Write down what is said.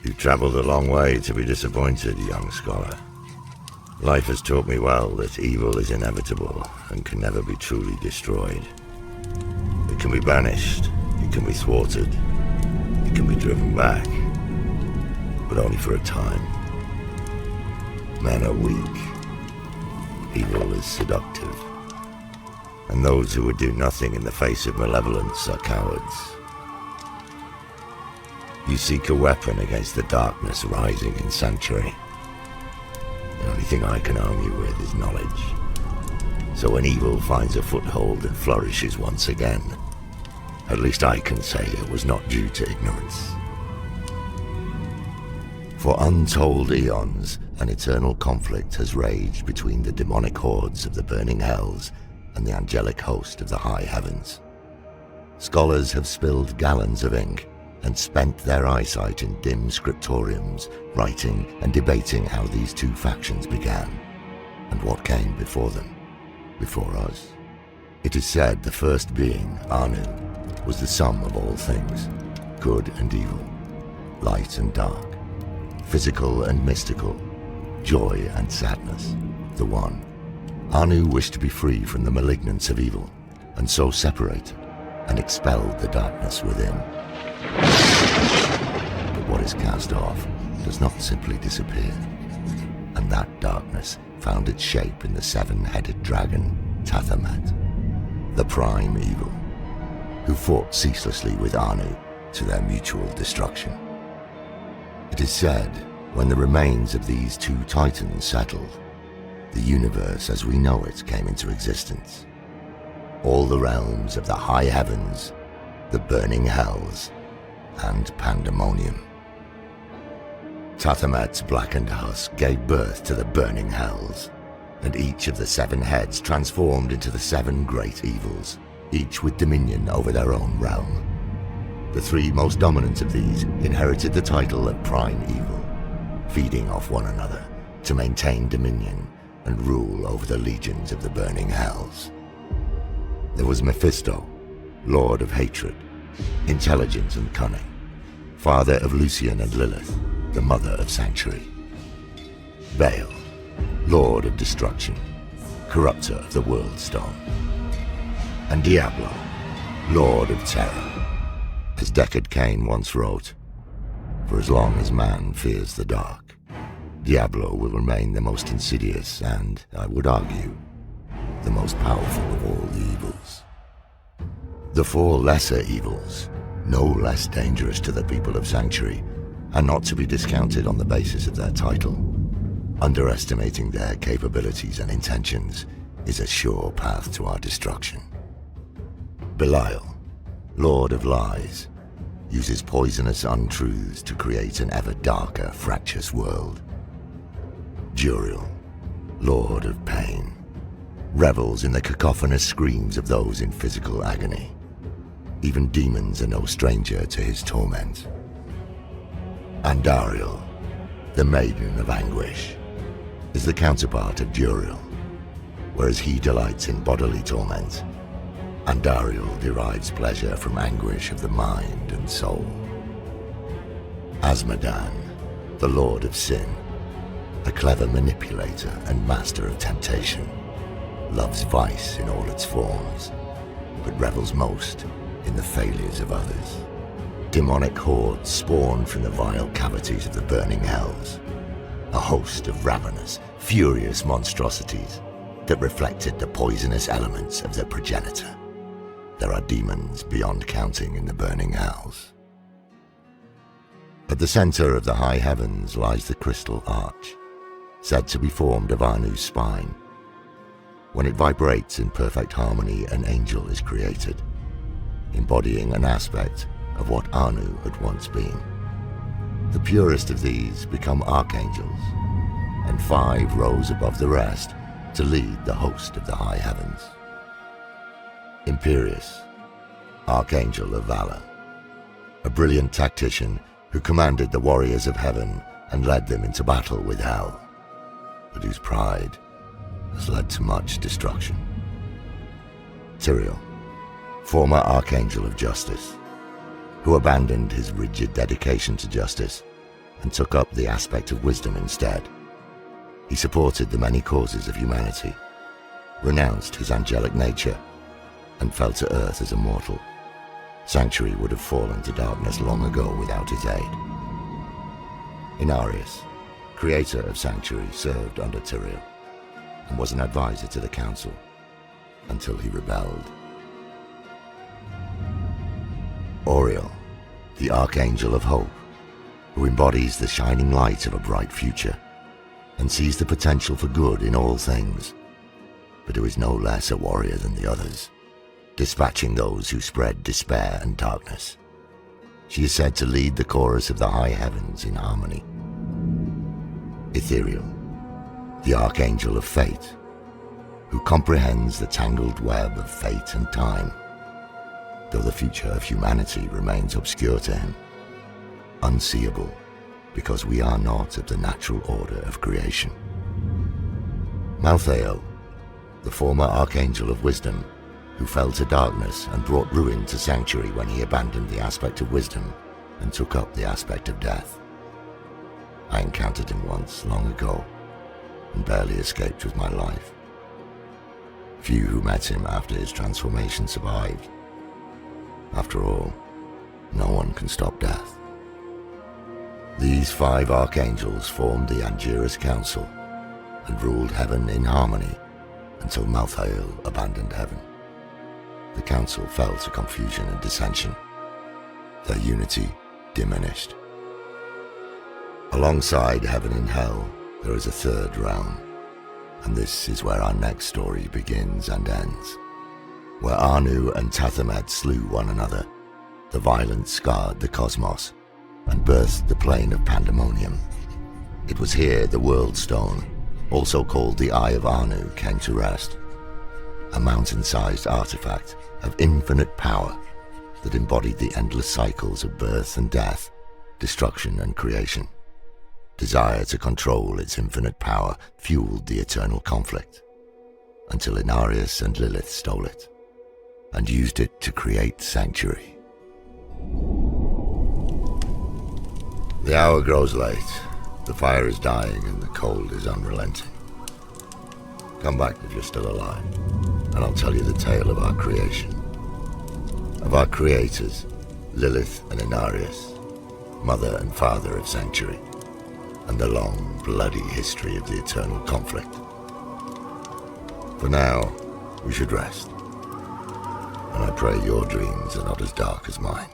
You've travelled a long way to be disappointed, young scholar. Life has taught me well that evil is inevitable and can never be truly destroyed. It can be banished, it can be thwarted, it can be driven back, but only for a time. Men are weak, evil is seductive, and those who would do nothing in the face of malevolence are cowards. You seek a weapon against the darkness rising in Sanctuary. The only thing I can arm you with is knowledge. So when evil finds a foothold and flourishes once again, at least I can say it was not due to ignorance. For untold eons, an eternal conflict has raged between the demonic hordes of the burning hells and the angelic host of the high heavens. Scholars have spilled gallons of ink and spent their eyesight in dim scriptoriums, writing and debating how these two factions began, and what came before them, before us. It is said the first being, Anu, was the sum of all things, good and evil, light and dark, physical and mystical, joy and sadness, the one. Anu wished to be free from the malignance of evil, and so separated and expelled the darkness within. But what is cast off does not simply disappear, and that darkness found its shape in the seven-headed dragon, Tathamet, the prime evil, who fought ceaselessly with Anu to their mutual destruction. It is said, when the remains of these two titans settled, the universe as we know it came into existence. All the realms of the high heavens, the burning hells, and pandemonium. Tathamet's blackened husk gave birth to the burning hells, and each of the seven heads transformed into the seven great evils, each with dominion over their own realm. The three most dominant of these inherited the title of Prime Evil, feeding off one another to maintain dominion and rule over the legions of the burning hells. There was Mephisto, Lord of Hatred, intelligent and cunning, father of Lucian and Lilith, the mother of Sanctuary. Baal, Lord of Destruction, corrupter of the World Stone. And Diablo, Lord of Terror. As Deckard Cain once wrote, "For as long as man fears the dark, Diablo will remain the most insidious and, I would argue, the most powerful of all the evils." The four lesser evils, no less dangerous to the people of Sanctuary, are not to be discounted on the basis of their title. Underestimating their capabilities and intentions is a sure path to our destruction. Belial, Lord of Lies, uses poisonous untruths to create an ever darker, fractious world. Juriel, Lord of Pain, revels in the cacophonous screams of those in physical agony. Even demons are no stranger to his torment. Andariel, the Maiden of Anguish, is the counterpart of Juriel. Whereas he delights in bodily torment, Andariel derives pleasure from anguish of the mind and soul. Azmodan, the Lord of Sin, a clever manipulator and master of temptation, loves vice in all its forms, but revels most in the failures of others. Demonic hordes spawn from the vile cavities of the burning hells, a host of ravenous, furious monstrosities that reflected the poisonous elements of their progenitor. There are demons beyond counting in the burning hells. At the center of the high heavens lies the crystal arch, said to be formed of Anu's spine. When it vibrates in perfect harmony, an angel is created, embodying an aspect of what Anu had once been. The purest of these become archangels, and 5 rose above the rest to lead the host of the high heavens. Imperius, Archangel of Valor, a brilliant tactician who commanded the warriors of heaven and led them into battle with hell, but whose pride has led to much destruction. Tyrael, former Archangel of Justice, who abandoned his rigid dedication to justice and took up the aspect of wisdom instead. He supported the many causes of humanity, renounced his angelic nature, and fell to earth as a mortal. Sanctuary would have fallen to darkness long ago without his aid. Inarius, creator of Sanctuary, served under Tyrael and was an advisor to the council until he rebelled. Auriel, the Archangel of Hope, who embodies the shining light of a bright future and sees the potential for good in all things, but who is no less a warrior than the others, dispatching those who spread despair and darkness. She is said to lead the chorus of the high heavens in harmony. Ethereal, the Archangel of Fate, who comprehends the tangled web of fate and time, though the future of humanity remains obscure to him, unseeable because we are not of the natural order of creation. Malthael, the former Archangel of Wisdom, who fell to darkness and brought ruin to Sanctuary when he abandoned the aspect of wisdom and took up the aspect of death. I encountered him once, long ago, and barely escaped with my life. Few who met him after his transformation survived. After all, no one can stop death. These 5 archangels formed the Angiras Council and ruled heaven in harmony until Malthael abandoned heaven. The council fell to confusion and dissension. Their unity diminished. Alongside heaven and hell, there is a third realm, and this is where our next story begins and ends. Where Anu and Tathamed slew one another, the violence scarred the cosmos and birthed the plane of pandemonium. It was here the World Stone, also called the Eye of Anu, came to rest, a mountain-sized artifact of infinite power that embodied the endless cycles of birth and death, destruction and creation. Desire to control its infinite power fueled the eternal conflict, until Inarius and Lilith stole it and used it to create Sanctuary. The hour grows late, the fire is dying and the cold is unrelenting. Come back if you're still alive, and I'll tell you the tale of our creation. Of our creators, Lilith and Inarius, mother and father of Sanctuary, and the long, bloody history of the eternal conflict. For now, we should rest, and I pray your dreams are not as dark as mine.